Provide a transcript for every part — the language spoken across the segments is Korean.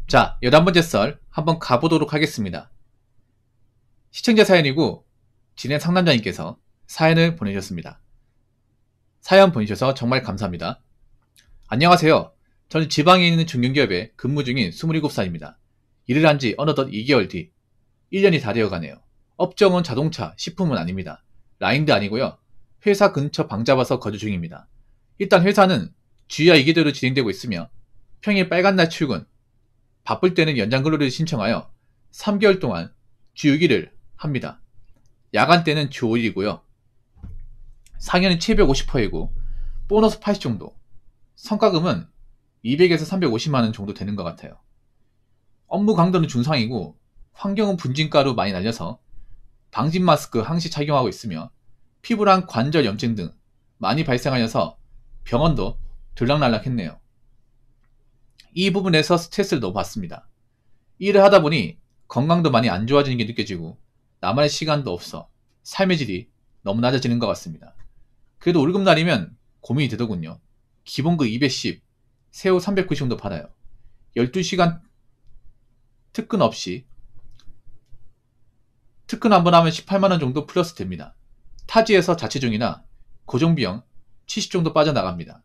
자, 11번째 썰 한번 가보도록 하겠습니다. 시청자 사연이고 진행 상담자님께서 사연을 보내주셨습니다. 사연 보내주셔서 정말 감사합니다. 안녕하세요. 저는 지방에 있는 중견기업에 근무 중인 27살입니다. 일을 한 지 어느덧 2개월 뒤 1년이 다 되어가네요. 업종은 자동차, 식품은 아닙니다. 라인도 아니고요. 회사 근처 방 잡아서 거주 중입니다. 일단 회사는 주야 2개대로 진행되고 있으며 평일 빨간날 출근, 바쁠 때는 연장 근로를 신청하여 3개월 동안 주 6일을 합니다. 야간 때는 주 5일이고요. 상여는 750%이고 보너스 80 정도. 성과금은 200에서 350만원 정도 되는 것 같아요. 업무 강도는 중상이고 환경은 분진가루 많이 날려서 방진 마스크 항시 착용하고 있으며 피부랑 관절 염증 등 많이 발생하여서 병원도 들락날락했네요. 이 부분에서 스트레스를 너무 받습니다. 일을 하다 보니 건강도 많이 안 좋아지는 게 느껴지고 나만의 시간도 없어 삶의 질이 너무 낮아지는 것 같습니다. 그래도 월급날이면 고민이 되더군요. 기본급 210, 새우 390 정도 받아요. 12시간 특근 없이 특근 한번 하면 18만원 정도 플러스 됩니다. 타지에서 자체중이나 고정비용 70 정도 빠져나갑니다.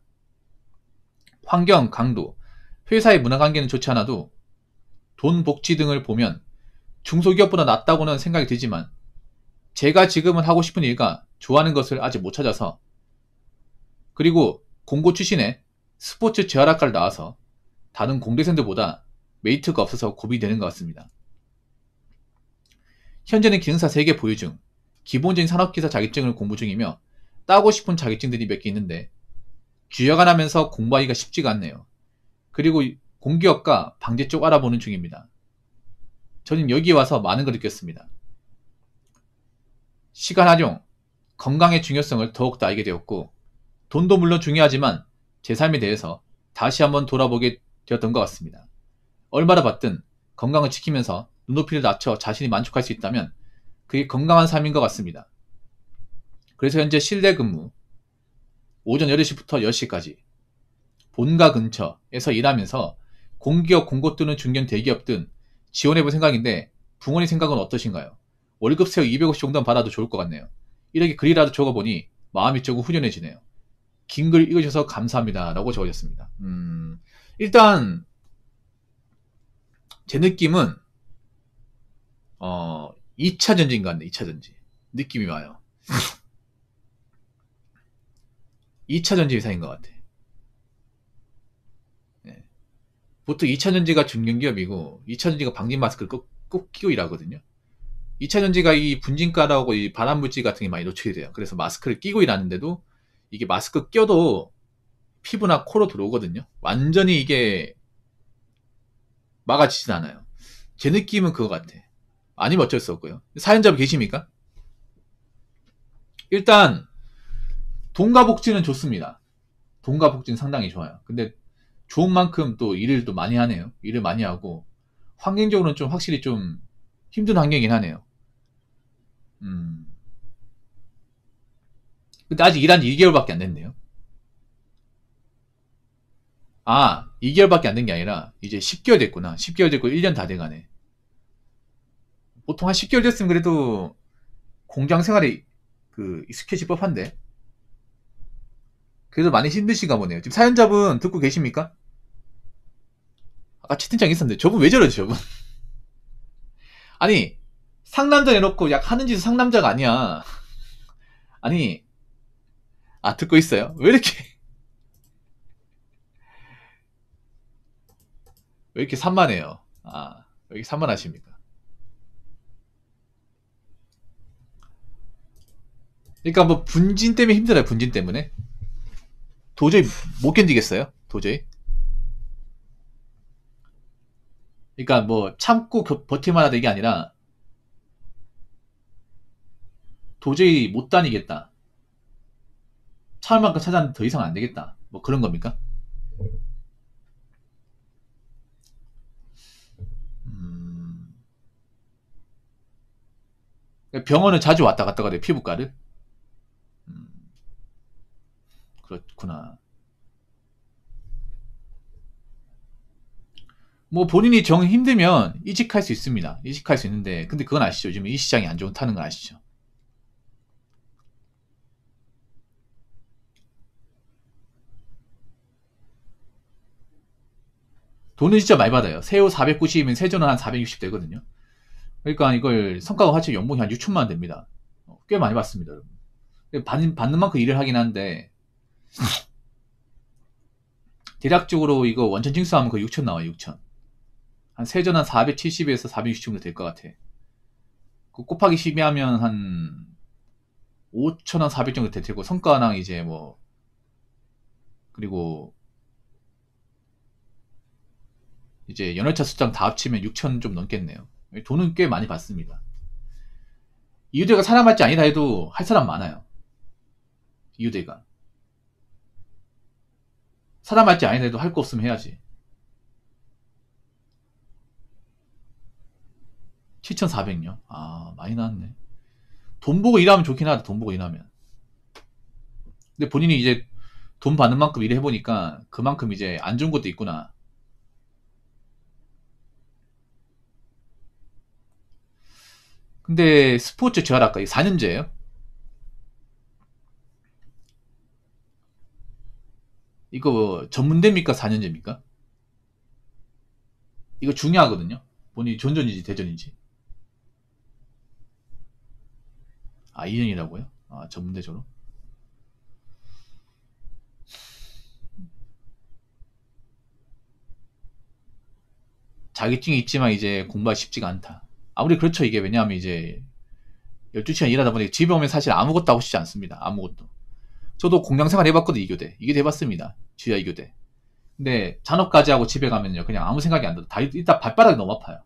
환경, 강도, 회사의 문화관계는 좋지 않아도 돈, 복지 등을 보면 중소기업보다 낫다고는 생각이 들지만 제가 지금은 하고 싶은 일과 좋아하는 것을 아직 못 찾아서, 그리고 공고 출신에 스포츠 재활학과를 나와서 다른 공대생들보다 메리트가 없어서 고민이 되는 것 같습니다. 현재는 기능사 3개 보유 중, 기본적인 산업기사 자격증을 공부 중이며 따고 싶은 자격증들이 몇 개 있는데 귀화가 나면서 공부하기가 쉽지가 않네요. 그리고 공기업과 방제 쪽 알아보는 중입니다. 저는 여기 와서 많은 걸 느꼈습니다. 시간 활용, 건강의 중요성을 더욱더 알게 되었고 돈도 물론 중요하지만 제 삶에 대해서 다시 한번 돌아보게 되었던 것 같습니다. 얼마나 받든 건강을 지키면서 눈높이를 낮춰 자신이 만족할 수 있다면 그게 건강한 삶인 것 같습니다. 그래서 현재 실내 근무, 오전 8시부터 10시까지 본가 근처에서 일하면서 공기업, 공고 뜨는 중견 대기업 등 지원해볼 생각인데 부모님 생각은 어떠신가요? 월급 세후 250 정도는 받아도 좋을 것 같네요. 이렇게 글이라도 적어보니 마음이 조금 후련해지네요. 긴 글 읽으셔서 감사합니다. 라고 적으셨습니다. 일단 제 느낌은 2차 전지인 것 같네. 2차 전지 느낌이 와요. 2차 전지 회사인 것 같아. 네. 보통 2차 전지가 중견기업이고 2차 전지가 방진 마스크를 꼭 끼고 일하거든요. 2차 전지가 이 분진가루하고 이 발암물질 같은 게 많이 노출이 돼요. 그래서 마스크를 끼고 일하는데도 이게 마스크 껴도 피부나 코로 들어오거든요. 완전히 이게 막아지진 않아요. 제 느낌은 그거 같아. 아니면 어쩔 수 없고요. 사연자분 계십니까? 일단 돈과 복지는 좋습니다. 돈과 복지는 상당히 좋아요. 근데 좋은 만큼 또 일을 또 많이 하네요. 일을 많이 하고 환경적으로는 좀 확실히 좀 힘든 환경이긴 하네요. 근데 아직 일한 지 2개월밖에 안 됐네요. 아, 2개월밖에 안 된 게 아니라 이제 10개월 됐구나. 10개월 됐고 1년 다 돼가네. 보통 한 10개월 됐으면 그래도 공장 생활에 익숙해질 법한데. 그래도 많이 힘드신가 보네요. 지금 사연자분 듣고 계십니까? 아까 채팅창 있었는데 저분 왜 저러지 저분? 아니, 상남자 내놓고 약 하는 짓은 상남자가 아니야. 아니, 듣고 있어요? 왜 이렇게 산만해요? 왜 이렇게 산만하십니까? 그러니까 뭐 분진 때문에 힘들어요. 분진 때문에 도저히 못 견디겠어요. 도저히. 그러니까 뭐 참고 버틸만 하다 이게 아니라 도저히 못 다니겠다. 참을 만큼 찾았는데 더 이상 안 되겠다. 뭐 그런 겁니까? 음, 병원을 자주 왔다 갔다 가요. 피부과를. 음, 그렇구나. 뭐 본인이 정 힘들면 이직할 수 있습니다. 이직할 수 있는데 근데 그건 아시죠? 요즘 이 시장이 안 좋다는 건 아시죠? 돈은 진짜 많이 받아요. 세후 490이면 세전은 한 460 되거든요. 그러니까 이걸 성과가 합치면 연봉이 한 6천만 원 됩니다. 꽤 많이 받습니다. 여러분. 받는 만큼 일을 하긴 한데 대략적으로 이거 원천 징수하면 거의 6천 나와요. 6천. 한 세전 한 470에서 460 정도 될 것 같아. 그 곱하기 12 하면 한 5천원 400 정도 될 테고 성과랑 이제 뭐 그리고 이제 연월차 수당 다 합치면 6천 좀 넘겠네요. 돈은 꽤 많이 받습니다. 이유대가 사람 할지 아니다 해도 할 사람 많아요. 이유대가 사람 할지 아니다 해도 할 거 없으면 해야지. 7,400요? 아 많이 나왔네. 돈 보고 일하면 좋긴 하다. 돈 보고 일하면. 근데 본인이 이제 돈 받는 만큼 일을 해보니까 그만큼 이제 안 좋은 것도 있구나. 근데 스포츠 제가 아까 4년제예요? 이거 전문대입니까? 4년제입니까? 이거 중요하거든요. 본인이 전전인지 대전인지. 아 2년이라고요? 아 전문대적으로. 자격증이 있지만 이제 공부가 쉽지가 않다. 아무리 그렇죠. 이게 왜냐하면 이제 12시간 일하다 보니 집에 오면 사실 아무것도 하고 싶지 않습니다. 아무것도. 저도 공장생활 해봤거든요. 2교대. 2교대 해봤습니다. 주야 2교대. 근데 잔업까지 하고 집에 가면요. 그냥 아무 생각이 안 들어. 다 일단 발바닥이 너무 아파요.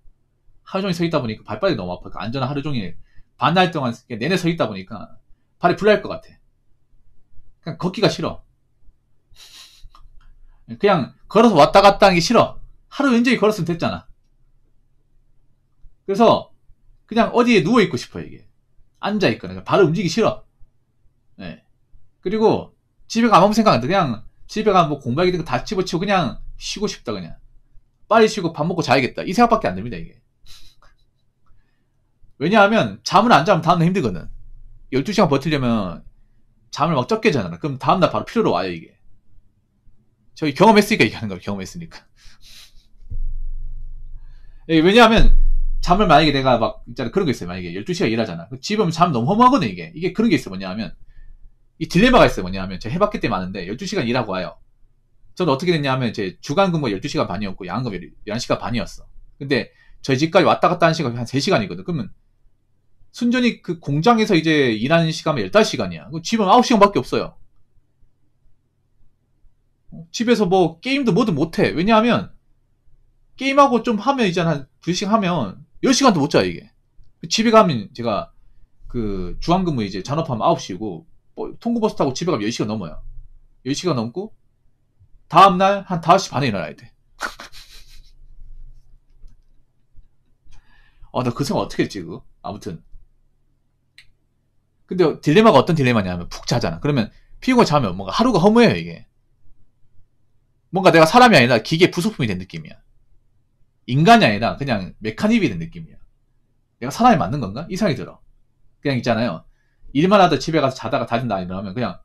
하루 종일 서 있다 보니까 발바닥이 너무 아파요. 그 안전한 하루 종일 반날 동안 내내 서 있다 보니까 발이 불날 것 같아. 그냥 걷기가 싫어. 그냥 걸어서 왔다 갔다 하는 게 싫어. 하루 온종일 걸었으면 됐잖아. 그래서 그냥 어디에 누워있고 싶어 이게. 앉아있거나 발을 움직이기 싫어. 네. 그리고 집에 가면 아무 생각 안 돼. 그냥 집에 가면 뭐 공부하기 되고 다 집어치고 그냥 쉬고 싶다 그냥. 빨리 쉬고 밥 먹고 자야겠다. 이 생각밖에 안 듭니다 이게. 왜냐하면 잠을 안 자면 다음날 힘들거든. 12시간 버티려면 잠을 막 적게 자잖아. 그럼 다음날 바로 필요로 와요 이게. 저희 경험했으니까 얘기하는 거예요. 경험했으니까. 예, 왜냐하면 잠을 만약에 내가 막 있잖아 그런 거 있어요. 만약에 12시간 일하잖아. 집에 오면 잠 너무 허무하거든 이게. 이게 그런 게 있어. 뭐냐하면 이 딜레마가 있어요. 뭐냐하면 제가 해봤기 때문에 아는데 12시간 일하고 와요. 저는 어떻게 됐냐면 제 주간 근무가 12시간 반이었고 야간 근무 11시간 반이었어. 근데 저희 집까지 왔다 갔다 하는 시간이 한 3시간이거든. 그러면 순전히 그 공장에서 이제 일하는 시간은 15시간이야. 집은 9시간밖에 없어요. 집에서 뭐 게임도 뭐든 못해. 왜냐하면 게임하고 좀 하면 이제 한 2시간 하면 10시간도 못 자, 이게. 집에 가면 제가 그 주간근무 이제 잔업하면 9시고 통구버스 타고 집에 가면 10시간 넘어요. 10시간 넘고 다음날 한 5시 반에 일어나야 돼. 나 그 생각 어떻게 했지, 그거? 아무튼. 근데 딜레마가 어떤 딜레마냐면 푹 자잖아. 그러면 피곤하고 자면 뭔가 하루가 허무해요, 이게. 뭔가 내가 사람이 아니라 기계 부속품이 된 느낌이야. 인간이 아니라 그냥 메카닉이 된 느낌이야. 내가 사람이 맞는 건가? 이 생각이 들어. 그냥 있잖아요. 일만 하다 집에 가서 자다가 다른 날 일어나면 그냥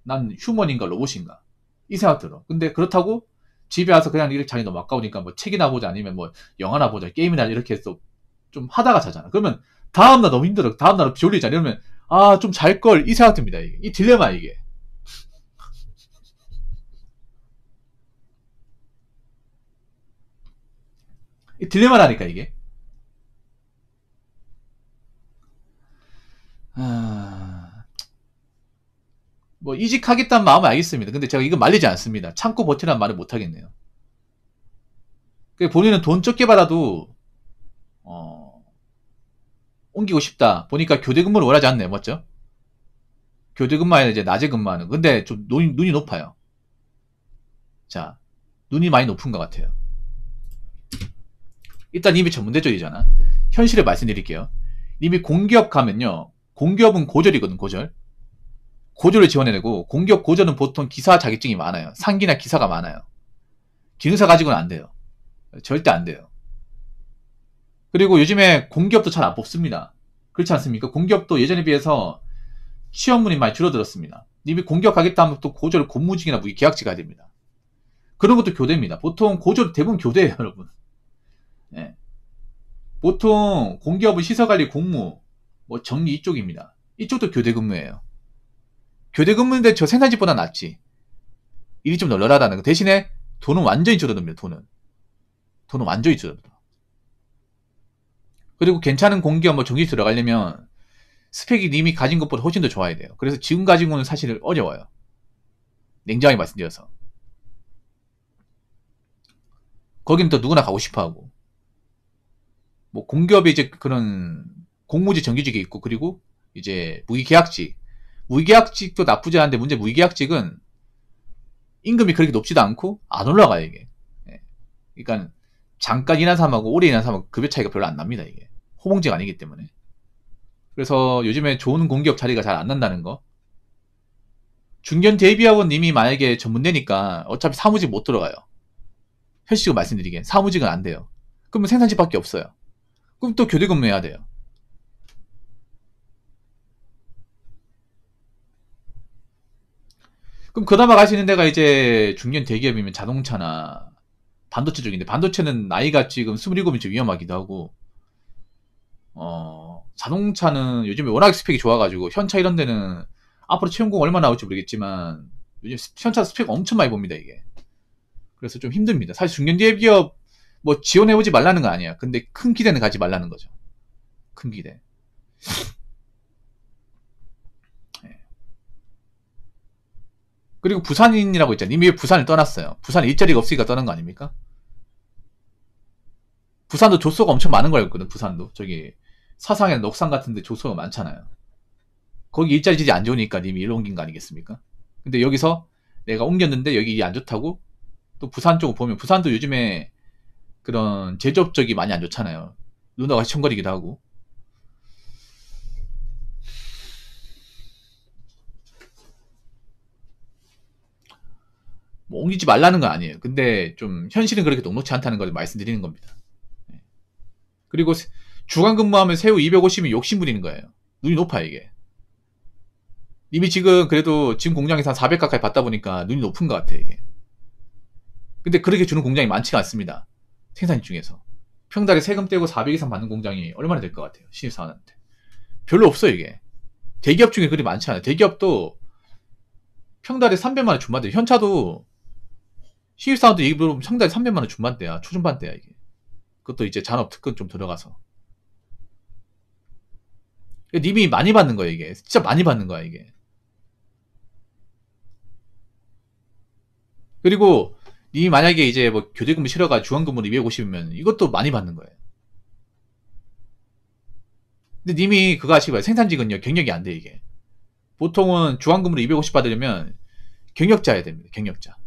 난 휴먼인가 로봇인가 이 생각 들어. 근데 그렇다고 집에 와서 그냥 이렇게 자기 너무 아까우니까 뭐 책이나 보자 아니면 뭐 영화나 보자 게임이나 이렇게 해서 좀 하다가 자잖아. 그러면 다음날 너무 힘들어. 다음날 졸리잖아. 이러면 좀 잘 걸 이 생각 듭니다. 이게. 이 딜레마 이게. 이 딜레마라니까 이게. 뭐 이직하겠다는 마음은 알겠습니다. 근데 제가 이거 말리지 않습니다. 참고 버티라는 말을 못 하겠네요. 본인은 돈 적게 받아도 옮기고 싶다. 보니까 교대 근무를 원하지 않네요. 맞죠? 교대 근무하는 이제 낮에 근무하는. 근데 좀 눈이 높아요. 자, 눈이 많이 높은 것 같아요. 일단 이미 전문대적이잖아. 현실을 말씀드릴게요. 이미 공기업 가면요. 공기업은 고졸이거든, 고졸. 고졸을 지원해내고, 공기업 고졸은 보통 기사 자격증이 많아요. 상기나 기사가 많아요. 기능사 가지고는 안 돼요. 절대 안 돼요. 그리고 요즘에 공기업도 잘 안 뽑습니다. 그렇지 않습니까? 공기업도 예전에 비해서 취업문이 많이 줄어들었습니다. 님이 공기업 가겠다 하면 또 고졸 공무직이나 무기계약직 가야 됩니다. 그런 것도 교대입니다. 보통 고졸 대부분 교대예요, 여러분. 예. 보통 공기업은 시설관리 공무, 뭐 정리 이쪽입니다. 이쪽도 교대 근무예요. 교대 근무인데 저 생산직보다 낫지. 일이 좀 널널하다는 거. 대신에 돈은 완전히 줄어듭니다. 돈은 완전히 줄어들어. 그리고 괜찮은 공기업 뭐 정규직 들어가려면 스펙이 님이 가진 것보다 훨씬 더 좋아야 돼요. 그래서 지금 가진 거는 사실 어려워요. 냉정하게 말씀드려서. 거기는 또 누구나 가고 싶어 하고. 뭐 공기업이 이제 그런 공무직 정규직이 있고, 그리고 이제 무기계약직. 무기계약직도 나쁘지 않은데 문제 무기계약직은 임금이 그렇게 높지도 않고 안 올라가요, 이게. 예. 그러니까 잠깐 일한 사람하고 오래 일한 사람하고 급여 차이가 별로 안 납니다, 이게. 호봉제가 아니기 때문에. 그래서 요즘에 좋은 공기업 자리가 잘 안 난다는 거. 중견 대기업원님이 만약에 전문대니까 어차피 사무직 못 들어가요. 현실적으로 말씀드리기엔 사무직은 안 돼요. 그러면 생산직밖에 없어요. 그럼 또 교대 근무해야 돼요. 그럼 그나마 갈 수 있는 데가 이제 중견 대기업이면 자동차나 반도체 쪽인데, 반도체는 나이가 지금 27이면 좀 위험하기도 하고, 자동차는 요즘에 워낙 스펙이 좋아가지고 현차 이런 데는 앞으로 채용공 얼마 나올지 모르겠지만 요즘 현차 스펙 엄청 많이 봅니다, 이게. 그래서 좀 힘듭니다. 사실 중견 대기업 뭐 지원해보지 말라는 거 아니야. 근데 큰 기대는 가지 말라는 거죠. 큰 기대. 예. 그리고 부산인이라고 있잖아요. 이미 부산을 떠났어요. 부산에 일자리가 없으니까 떠난 거 아닙니까? 부산도 조소가 엄청 많은 걸 알거든. 부산도 저기 사상이나 녹산 같은데 조소가 많잖아요. 거기 일자리 질이 안 좋으니까 님이 일로 옮긴 거 아니겠습니까? 근데 여기서 내가 옮겼는데 여기 일이 안 좋다고 또 부산 쪽을 보면, 부산도 요즘에 그런 제조업 쪽이 많이 안 좋잖아요. 누나가 시청거리기도 하고. 뭐 옮기지 말라는 건 아니에요. 근데 좀 현실은 그렇게 녹록치 않다는 걸 말씀드리는 겁니다. 예. 그리고 주간 근무하면 새우 250이 욕심 부리는 거예요. 눈이 높아 이게. 이미 지금 그래도 지금 공장에서 한 400 가까이 받다 보니까 눈이 높은 것 같아 이게. 근데 그렇게 주는 공장이 많지가 않습니다. 생산직 중에서. 평달에 세금 떼고 400 이상 받는 공장이 얼마나 될 것 같아요, 신입사원한테. 별로 없어요 이게. 대기업 중에 그리 많지 않아요. 대기업도 평달에 300만원 준반대요. 현차도 신입사원도 얘기 들어보면 평달에 300만원 준반대야. 초중반대야 이게. 그것도 이제 잔업 특근 좀 들어가서. 님이 많이 받는 거예요 이게. 진짜 많이 받는 거야 이게. 그리고 님이 만약에 이제 뭐 교대근무 싫어가 주간근무로 250이면 이것도 많이 받는 거예요. 근데 님이 그거 하시기 바래요. 생산직은요 경력이 안 돼 이게. 보통은 주간근무로 250 받으려면 경력자여야 됩니다. 경력자.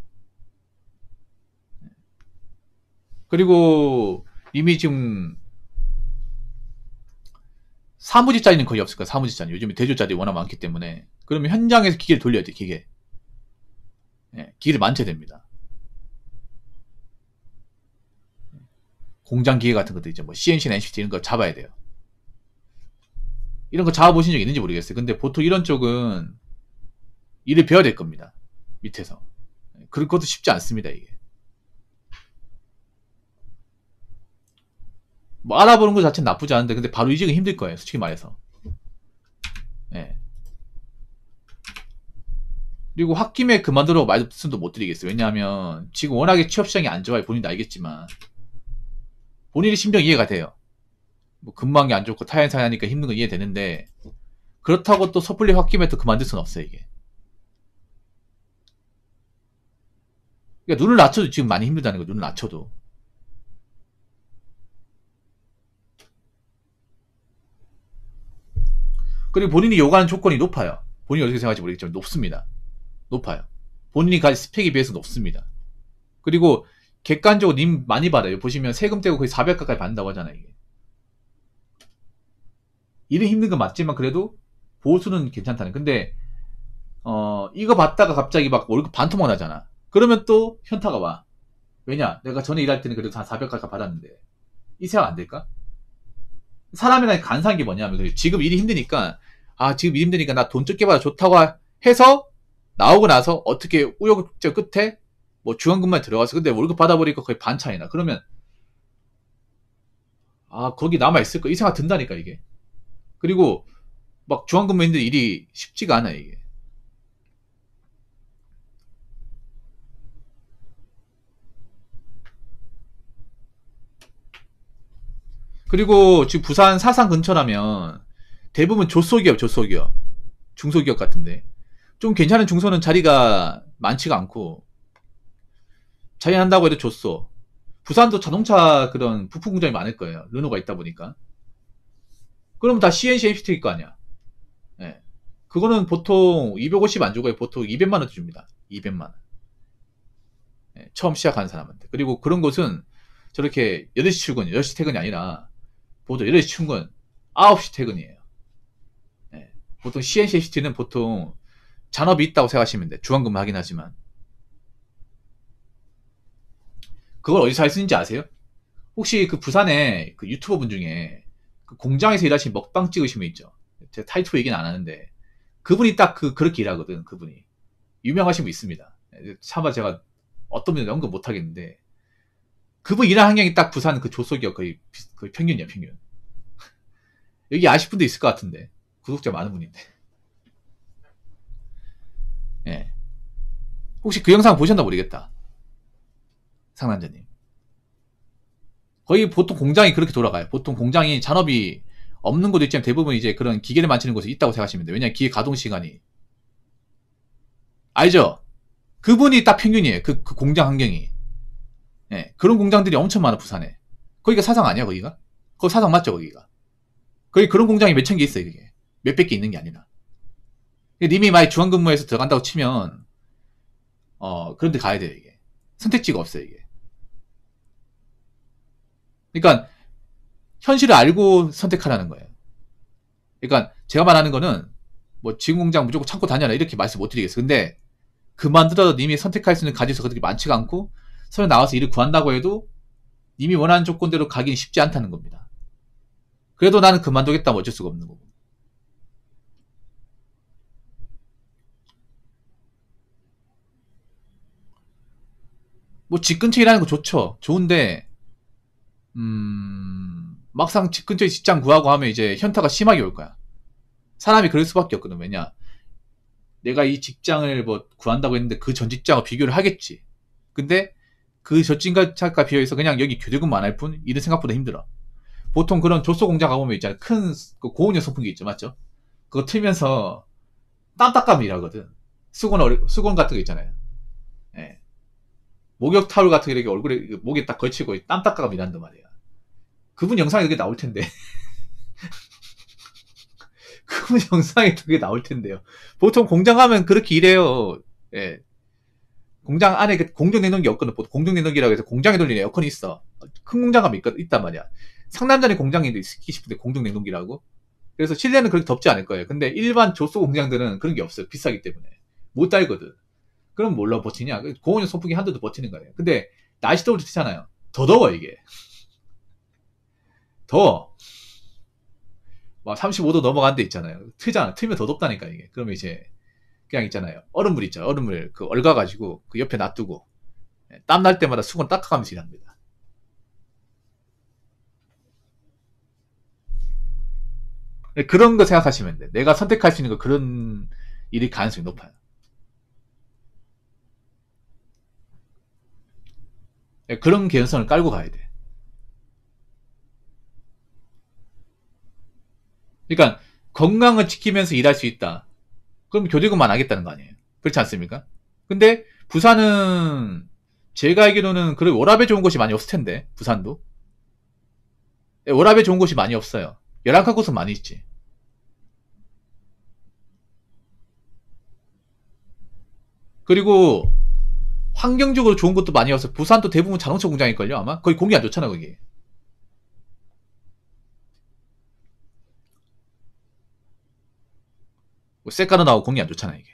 그리고 이미 지금 사무직 자리는 거의 없을 거야. 사무직 자리. 요즘에 대조 자리 워낙 많기 때문에. 그러면 현장에서 기계를 돌려야 돼. 기계. 예, 기계를 만져야 됩니다. 공장 기계 같은 것도 있죠. 뭐 CNC나 NCT 이런 거 잡아야 돼요. 이런 거 잡아보신 적 있는지 모르겠어요. 근데 보통 이런 쪽은 일을 배워야 될 겁니다. 밑에서. 그런 것도 쉽지 않습니다, 이게. 뭐 알아보는 것 자체는 나쁘지 않은데, 근데 바로 이직은 힘들 거예요, 솔직히 말해서. 예. 그리고 홧김에 그만두라고 말씀도 못 드리겠어요. 왜냐하면 지금 워낙에 취업시장이 안 좋아요. 본인도 알겠지만. 본인의 심정 이해가 돼요. 뭐 근무한 게 안 좋고 타연사하니까 힘든 건 이해되는데, 그렇다고 또 섣불리 홧김에 또 그만둘 수는 없어요, 이게. 그러니까 눈을 낮춰도 지금 많이 힘들다는 거예요. 눈을 낮춰도. 그리고 본인이 요구하는 조건이 높아요. 본인이 어떻게 생각할지 모르겠지만 높습니다. 높아요. 본인이 가진 스펙에 비해서 높습니다. 그리고 객관적으로 님 많이 받아요. 보시면 세금 떼고 거의 400 가까이 받는다고 하잖아요. 이게. 일은 힘든 건 맞지만 그래도 보수는 괜찮다는. 근데 이거 받다가 갑자기 막 월급 반토막 나잖아. 그러면 또 현타가 와. 왜냐? 내가 전에 일할 때는 그래도 한 400까지 받았는데 이 생각 안 될까? 사람이랑 간사한 게 뭐냐면 지금 일이 힘드니까 지금 일이 힘드니까 나 돈 적게 받아 좋다고 해서 나오고 나서 어떻게 우여곡절 끝에 뭐 주간근무에 들어가서 근데 월급 받아버리니까 거의 반 차이나. 그러면 거기 남아있을 거 이 생각 든다니까 이게. 그리고 막 주간근무인데 일이 쉽지가 않아 이게. 그리고 지금 부산 사상 근처라면 대부분 조소기업, 중소기업 같은데 좀 괜찮은 중소는 자리가 많지가 않고 자기 한다고 해도 조소. 부산도 자동차 그런 부품 공장이 많을 거예요. 르노가 있다 보니까. 그러면 다 CNC, MCT일 거 아니야. 예. 그거는 보통 250 안 주고요. 보통 200만 원 줍니다. 200만 원. 예, 처음 시작하는 사람한테. 그리고 그런 곳은 저렇게 8시 출근, 10시 퇴근이 아니라 보통 8시 출근, 9시 퇴근이에요. 예. 보통 CNC, MCT는 보통 잔업이 있다고 생각하시면 돼. 주간근무 하긴 하지만. 그걸 어디서 할 수 있는지 아세요? 혹시 그 부산에 그 유튜버 분 중에 그 공장에서 일하신 먹방 찍으신 분 있죠? 제가 타이틀 얘기는 안 하는데 그분이 딱 그렇게 일하거든. 그분이 유명하신 분 있습니다. 차마 제가 어떤 분인지 언급 못 하겠는데 그분 일하는 환경이 딱 부산 그 조소기업 거의 평균이야 평균. 여기 아실 분도 있을 것 같은데 구독자 많은 분인데. 예. 혹시 그 영상 보셨나 모르겠다. 상남자님. 거의 보통 공장이 그렇게 돌아가요. 보통 공장이 잔업이 없는 곳도 있지만 대부분 이제 그런 기계를 만지는 곳에 있다고 생각하시면 돼요. 왜냐면 기계 가동 시간이. 알죠? 그분이 딱 평균이에요. 그 공장 환경이. 예. 그런 공장들이 엄청 많아, 부산에. 거기가 사상 아니야, 거기가? 거기 사상 맞죠, 거기가? 거기 그런 공장이 몇천 개 있어요, 그게. 몇백 개 있는 게 아니라. 님이 만약 주간근무에서 들어간다고 치면, 그런 데 가야 돼요, 이게. 선택지가 없어요, 이게. 그러니까, 현실을 알고 선택하라는 거예요. 그러니까, 제가 말하는 거는, 뭐, 지금 공장 무조건 참고 다녀라, 이렇게 말씀 못 드리겠어요. 근데, 그만두더라도 님이 선택할 수 있는 가지수가 그렇게 많지가 않고, 서울 나와서 일을 구한다고 해도, 님이 원하는 조건대로 가기는 쉽지 않다는 겁니다. 그래도 나는 그만두겠다면 어쩔 수가 없는 거고. 뭐, 집 근처에 일하는 거 좋죠. 좋은데, 막상 집 근처에 직장 구하고 하면 이제 현타가 심하게 올 거야. 사람이 그럴 수밖에 없거든. 왜냐? 내가 이 직장을 뭐 구한다고 했는데 그 전 직장과 비교를 하겠지. 근데 그 전 직장과 비교해서 그냥 여기 교대근무 안 할 뿐 일은 생각보다 힘들어. 보통 그런 조소 공장 가보면 있잖아요. 큰 고온열 선풍기 있죠. 맞죠? 그거 틀면서 땀 닦아면 일하거든. 수건 같은 거 있잖아요. 예. 목욕 타올 같은 거 이렇게 얼굴에, 목에 딱 걸치고 땀 닦아가면 일한단 말이야. 그분 영상에 그게 나올 텐데. 그분 영상에 그게 나올 텐데요. 보통 공장 가면 그렇게 일해요. 예. 공장 안에 공정냉동기 없거든. 보통 공정냉동기라고 해서 공장에 돌리는 에어컨이 있어. 큰 공장 가면 있단 말이야. 상남자는 공장에도 있기 싶은데 공정냉동기라고. 그래서 실내는 그렇게 덥지 않을 거예요. 근데 일반 조소 공장들은 그런 게 없어요. 비싸기 때문에. 못 달거든. 그럼 뭘로 버티냐? 고온열 선풍기 한 대도 버티는 거예요. 근데 날씨 더울 때 트잖아요. 더 더워 이게. 더워. 막 35도 넘어간 데 있잖아요. 트잖아. 트면 더 덥다니까 이게. 그러면 이제 그냥 있잖아요. 얼음물 있죠. 얼음물 그 얼가가지고 그 옆에 놔두고 땀 날 때마다 수건 닦아가면서 일합니다. 그런 거 생각하시면 돼. 내가 선택할 수 있는 거 그런 일이 가능성이 높아요. 그런 개연성을 깔고 가야 돼. 그러니까 건강을 지키면서 일할 수 있다. 그럼 교대근무만 하겠다는 거 아니에요. 그렇지 않습니까? 근데 부산은 제가 알기로는 그래 워라밸 좋은 곳이 많이 없을 텐데 부산도 워라밸 좋은 곳이 많이 없어요. 열악한 곳은 많이 있지. 그리고 환경적으로 좋은 것도 많이 없어. 부산도 대부분 자동차 공장일걸요 아마. 거기 공기 안 좋잖아 거기. 뭐 쇳가루 나오고 공기 안 좋잖아 이게.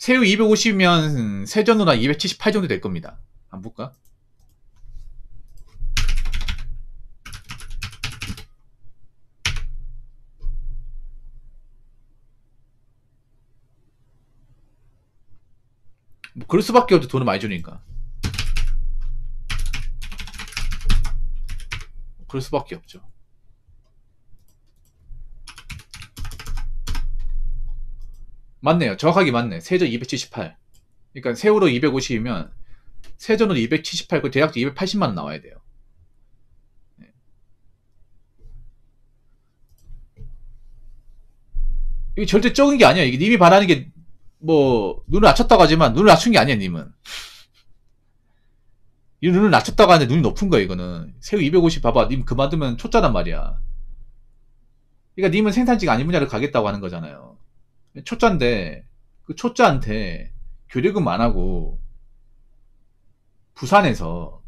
세후 250이면 세전후나 278 정도 될 겁니다. 한번 볼까? 뭐 그럴 수밖에 없죠. 돈을 많이 주니까. 그럴 수밖에 없죠. 맞네요. 정확하게 맞네. 세전 278. 그러니까 세후로 250이면 세전으로 278, 그 대략 280만원 나와야 돼요. 이게 절대 적은 게 아니야. 이게 님이 바라는 게, 뭐, 눈을 낮췄다고 하지만, 눈을 낮춘 게 아니야, 님은. 이 눈을 낮췄다고 하는데 눈이 높은 거야, 이거는. 세후 250 봐봐. 님 그만두면 초짜단 말이야. 그러니까 님은 생산지가 아닌 분야를 가겠다고 하는 거잖아요. 초짜인데, 그 초짜한테 교류금 안 하고, 부산에서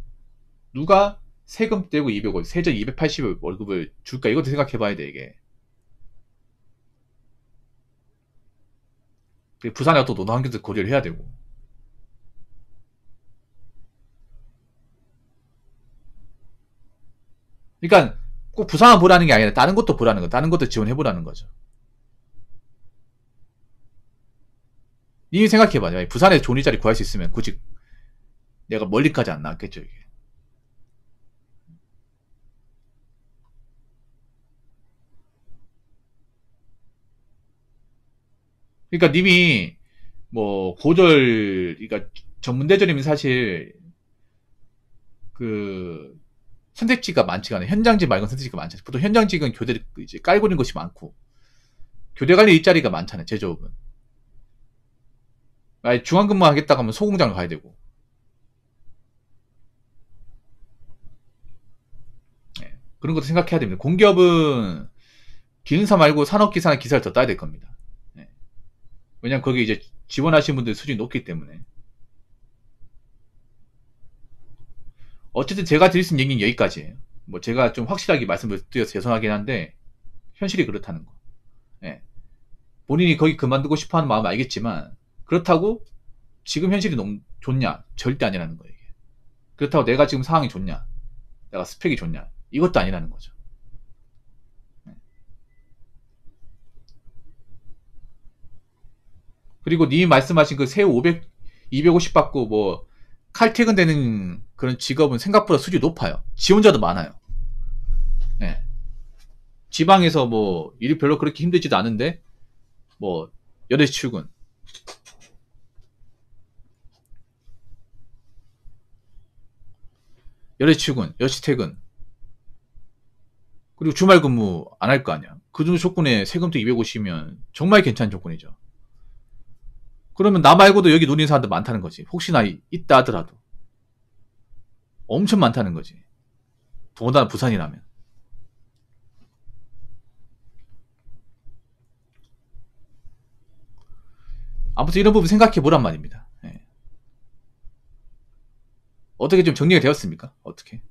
누가 세금 떼고 200원, 세전 280원 월급을 줄까? 이것도 생각해 봐야 돼, 이게. 부산에 또 노동환경도 고려를 해야 되고. 그러니까 꼭 부산만 보라는 게 아니라 다른 것도 보라는 거, 다른 것도 지원해 보라는 거죠. 니 생각해 봐. 부산에 좋은 일자리 구할 수 있으면 굳이 내가 멀리까지 안 나왔겠죠, 이게. 그러니까 님이 뭐 고졸, 그러니까 전문대졸이면 사실 그 선택지가 많지가 않아요. 현장직 말고는 선택지가 많잖아요. 보통 현장직은 교대 이제 깔고 있는 것이 많고 교대 관리 일자리가 많잖아요. 제조업은. 아예 중앙근무 하겠다고 하면 소공장을 가야 되고. 네. 그런 것도 생각해야 됩니다. 공기업은 기능사 말고 산업기사나 기사를 더 따야 될 겁니다. 네. 왜냐면 거기 이제 지원하시는 분들 수준이 높기 때문에. 어쨌든 제가 드릴 수 있는 얘기는 여기까지예요. 뭐 제가 좀 확실하게 말씀을 드려서 죄송하긴 한데 현실이 그렇다는 거. 예. 본인이 거기 그만두고 싶어하는 마음 알겠지만 그렇다고 지금 현실이 너무 좋냐? 절대 아니라는 거예요. 이게. 그렇다고 내가 지금 상황이 좋냐? 내가 스펙이 좋냐? 이것도 아니라는 거죠. 예. 그리고 님 말씀하신 그 세후 500, 250 받고 뭐 칼퇴근되는 그런 직업은 생각보다 수준이 높아요. 지원자도 많아요. 예. 지방에서 뭐 일이 별로 그렇게 힘들지도 않은데 뭐 8시 출근, 8시 출근, 10시 퇴근, 그리고 주말 근무 안 할 거 아니야. 그 정도 조건에 세금도 250이면 정말 괜찮은 조건이죠. 그러면 나 말고도 여기 노리는 사람들 많다는 거지. 혹시나 있다 하더라도. 엄청 많다는 거지. 더군다나 부산이라면. 아무튼 이런 부분 생각해 보란 말입니다. 예. 어떻게 좀 정리가 되었습니까? 어떻게?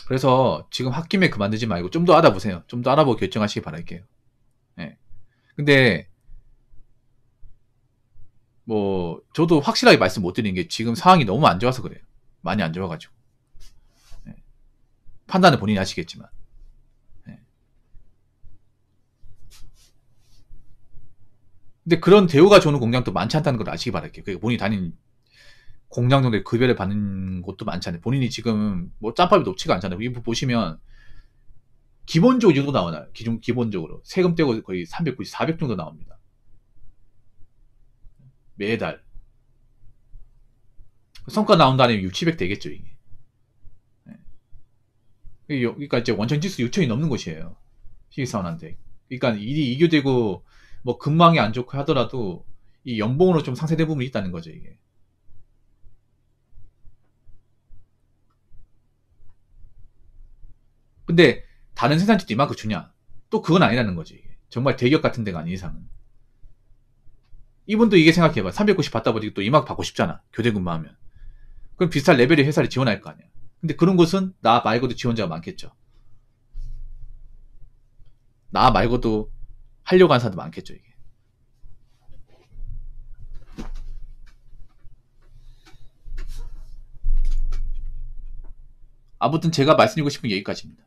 그래서 지금 홧김에 그만두지 말고 좀 더 알아보세요. 좀 더 알아보고 결정하시기 바랄게요. 예. 근데 뭐 저도 확실하게 말씀 못 드리는 게 지금 상황이 너무 안 좋아서 그래요. 많이 안 좋아가지고. 예. 판단은 본인이 하시겠지만. 예. 근데 그런 대우가 좋은 공장도 많지 않다는 걸 아시기 바랄게요. 그러니까 본인이 다니는 공장 정도의 급여를 받는 곳도 많잖아요. 본인이 지금 뭐 짬밥이 높지가 않잖아요. 이거 보시면 기본적으로 이 정도 나오나요? 기본적으로 세금 떼고 거의 390, 400 정도 나옵니다. 매달. 성과 나온다면 6, 700 되겠죠, 이게. 그러니까 이제 원천 지수 6천이 넘는 곳이에요. 시기사원한테. 그러니까 일이 이교되고 뭐 근망이 안 좋고 하더라도 이 연봉으로 좀 상쇄된 부분이 있다는 거죠, 이게. 근데 다른 생산지도 이만큼 주냐? 또 그건 아니라는 거지, 이게. 정말 대기업 같은 데가 아닌 이상은. 이분도 이게 생각해봐. 390 받다 보니 또 이막 받고 싶잖아. 교대 근무하면. 그럼 비슷한 레벨의 회사를 지원할 거 아니야. 근데 그런 곳은 나 말고도 지원자가 많겠죠. 나 말고도 하려고 하는 사람도 많겠죠, 이게. 아무튼 제가 말씀드리고 싶은 게 여기까지입니다.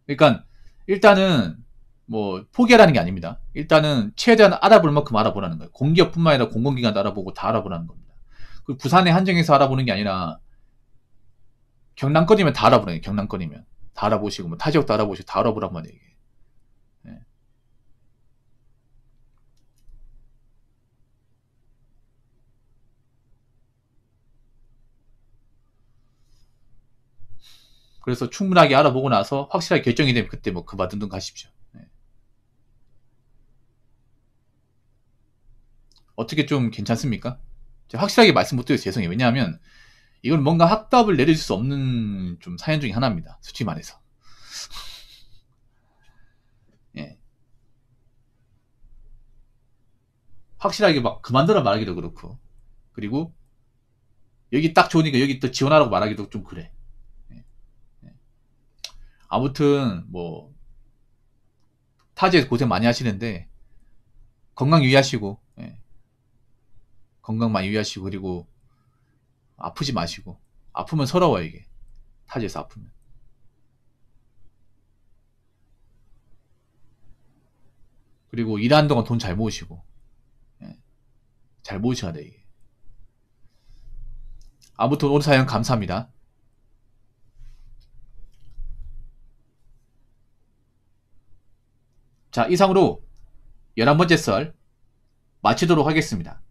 그러니까 일단은 뭐 포기하라는 게 아닙니다. 일단은 최대한 알아볼 만큼 알아보라는 거예요. 공기업뿐만 아니라 공공기관도 알아보고 다 알아보라는 겁니다. 그 부산에 한정해서 알아보는 게 아니라 경남권이면 다 알아보라는 거예요. 경남권이면 다 알아보시고 뭐 타 지역도 알아보시고 다 알아보란 말이에요. 이게. 예. 그래서 충분하게 알아보고 나서 확실하게 결정이 되면 그때 뭐 그만둔 둥 가십시오. 예. 어떻게 좀 괜찮습니까? 제가 확실하게 말씀 못 드려서 죄송해요. 왜냐하면 이건 뭔가 확답을 내려줄 수 없는 좀 사연 중에 하나입니다. 솔직히 말해서. 예. 확실하게 막 그만둬라 말하기도 그렇고, 그리고 여기 딱 좋으니까 여기 또 지원하라고 말하기도 좀 그래. 예. 예. 아무튼 뭐 타지에서 고생 많이 하시는데 건강 유의하시고, 예. 건강 많이 유의하시고, 그리고 아프지 마시고. 아프면 서러워요, 이게. 타지에서 아프면. 그리고 일하는 동안 돈 잘 모으시고, 예. 잘 모으셔야 돼, 이게. 아무튼 오늘 사연 감사합니다. 자, 이상으로 11번째 썰 마치도록 하겠습니다.